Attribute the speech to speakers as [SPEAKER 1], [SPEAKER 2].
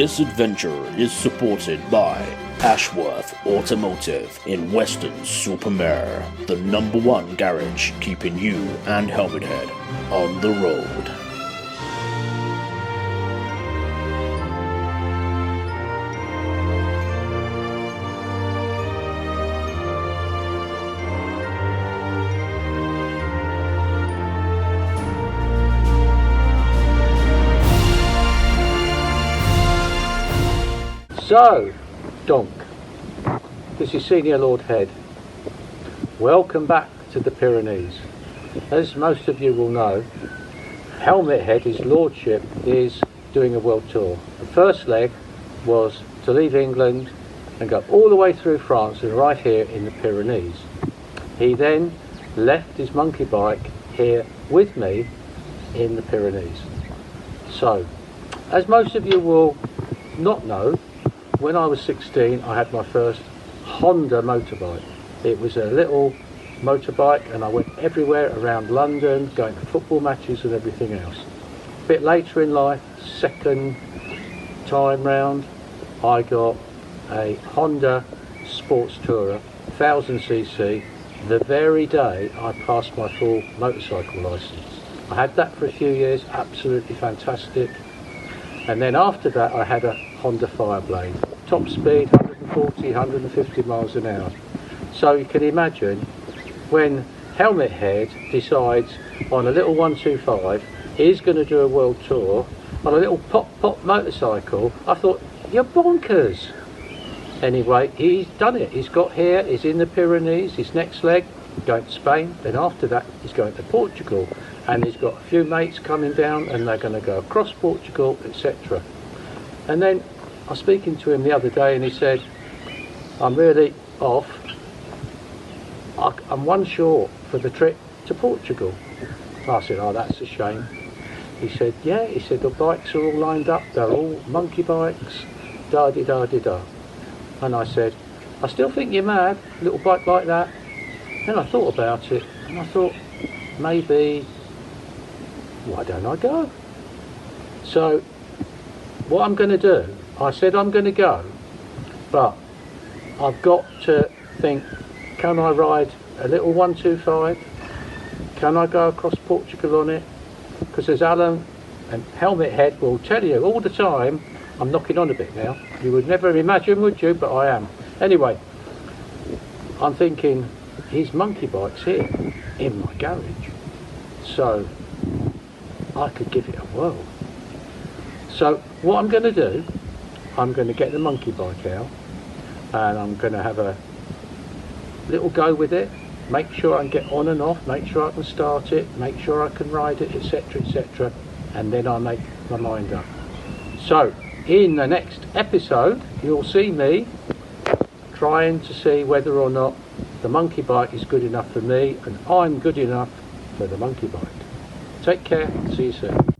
[SPEAKER 1] This adventure is supported by Ashworth Automotive in Weston-super-Mare, the #1 garage keeping you and Helmet Head on the road.
[SPEAKER 2] So, Donk, this is Senior Lord Head. Welcome back to the Pyrenees. As most of you will know, Helmet Head, his lordship, is doing a world tour. The first leg was to leave England and go all the way through France and right here in the Pyrenees. He then left his monkey bike here with me in the Pyrenees. So, as most of you will not know, when I was 16, I had my first Honda motorbike. It was a little motorbike and I went everywhere around London, going to football matches and everything else. A bit later in life, second time round, I got a Honda Sports Tourer, 1000cc, the very day I passed my full motorcycle licence. I had that for a few years, absolutely fantastic. And then after that I had a Honda Fireblade, top speed 140, 150 miles an hour. So you can imagine when Helmet Head decides on a little 125 he's going to do a world tour on a little pop motorcycle, I thought, you're bonkers. Anyway, he's done it. He's got here, he's in the Pyrenees, his next leg going to Spain, then after that he's going to Portugal, and he's got a few mates coming down and they're going to go across Portugal, etc. And then I was speaking to him the other day and he said, I'm really off, I'm one short for the trip to Portugal. I said, oh, that's a shame. He said, yeah, he said the bikes are all lined up, they're all monkey bikes, da-di-da-di-da. And I said, I still think you're mad, a little bike like that. Then I thought about it and I thought, maybe, why don't I go? So what I'm going to do, I said I'm going to go, but I've got to think, can I ride a little 125? Can I go across Portugal on it? Because as Alan and Helmet Head will tell you all the time, I'm knocking on a bit now. You would never imagine, would you? But I am. Anyway, I'm thinking, his monkey bike's here in my garage, so I could give it a whirl. So what I'm going to do, I'm going to get the monkey bike out and I'm going to have a little go with it, make sure I can get on and off, make sure I can start it, make sure I can ride it, etc, etc, and then I'll make my mind up. So in the next episode you'll see me trying to see whether or not the monkey bike is good enough for me and I'm good enough for the monkey bike. Take care, see you soon.